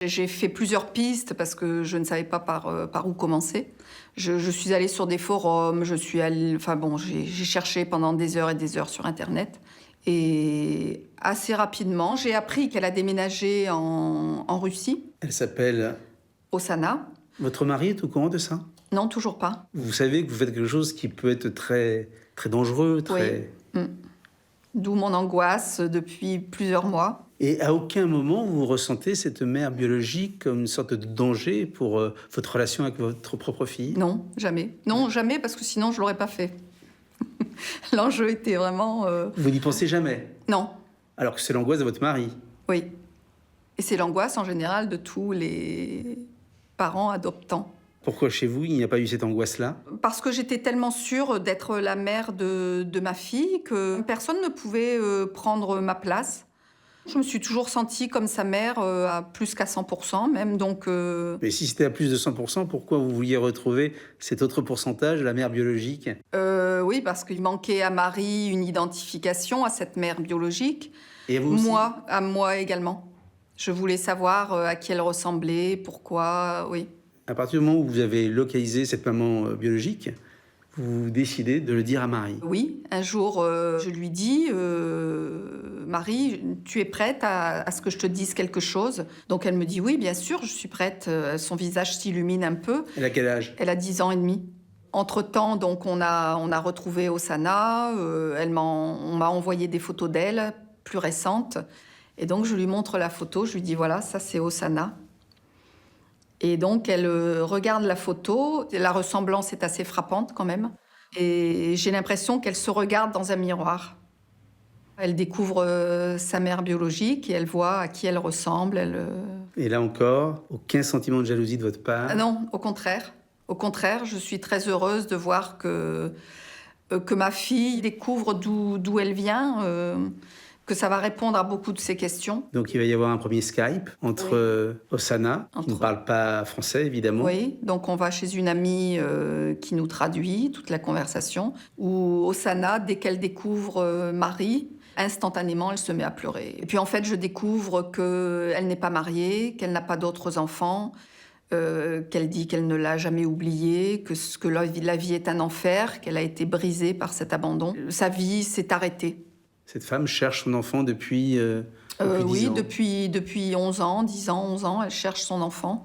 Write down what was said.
J'ai fait plusieurs pistes parce que je ne savais pas par où commencer. Je suis allée sur des forums, j'ai cherché pendant des heures et des heures sur internet et assez rapidement, j'ai appris qu'elle a déménagé en Russie, Elle s'appelle... au Sanaa. Votre mari est au courant de ça? Non, toujours pas. Vous savez que vous faites quelque chose qui peut être très, très dangereux, très... Oui. D'où mon angoisse depuis plusieurs mois. Et à aucun moment vous ressentez cette mère biologique comme une sorte de danger pour votre relation avec votre propre fille? Non, jamais. Non, jamais, parce que sinon je l'aurais pas fait. L'enjeu était vraiment... Vous n'y pensez jamais? Non, Alors que c'est l'angoisse de votre mari. oui. Et c'est l'angoisse en général de tous les parents adoptants. Pourquoi chez vous, il n'y a pas eu cette angoisse-là? Parce que j'étais tellement sûre d'être la mère de ma fille que personne ne pouvait prendre ma place. Je me suis toujours sentie comme sa mère, à plus qu'à 100% même, donc... Mais si c'était à plus de 100%, pourquoi vous vouliez retrouver cet autre pourcentage, la mère biologique? Oui, parce qu'il manquait à Marie une identification à cette mère biologique. Et à vous aussi? Moi, à moi également. Je voulais savoir à qui elle ressemblait, pourquoi, oui. À partir du moment où vous avez localisé cette maman biologique, vous décidez de le dire à Marie. Oui, un jour, je lui dis, Marie, tu es prête à ce que je te dise quelque chose? Donc elle me dit, oui, bien sûr, je suis prête. Son visage s'illumine un peu. Elle a quel âge? Elle a 10 ans et demi. Entre-temps, donc, on a retrouvé Osana. On m'a envoyé des photos d'elle, plus récentes. Et donc, je lui montre la photo. Je lui dis, voilà, ça, c'est Osana. Et donc, elle regarde la photo. La ressemblance est assez frappante, quand même. Et j'ai l'impression qu'elle se regarde dans un miroir. Elle découvre sa mère biologique et elle voit à qui elle ressemble. Et là encore, aucun sentiment de jalousie de votre part? Ah non, au contraire. Au contraire, je suis très heureuse de voir que ma fille découvre d'où elle vient, que ça va répondre à beaucoup de ses questions. Donc il va y avoir un premier Skype entre Osana, qui ne parle pas français évidemment. Oui, donc on va chez une amie qui nous traduit toute la conversation, où Osana, dès qu'elle découvre Marie, instantanément, elle se met à pleurer. Et puis en fait, je découvre qu'elle n'est pas mariée, qu'elle n'a pas d'autres enfants, qu'elle dit qu'elle ne l'a jamais oublié, que la vie est un enfer, qu'elle a été brisée par cet abandon. Sa vie s'est arrêtée. Cette femme cherche son enfant depuis 10 Oui, ans. depuis 11 ans, 10 ans, 11 ans, elle cherche son enfant.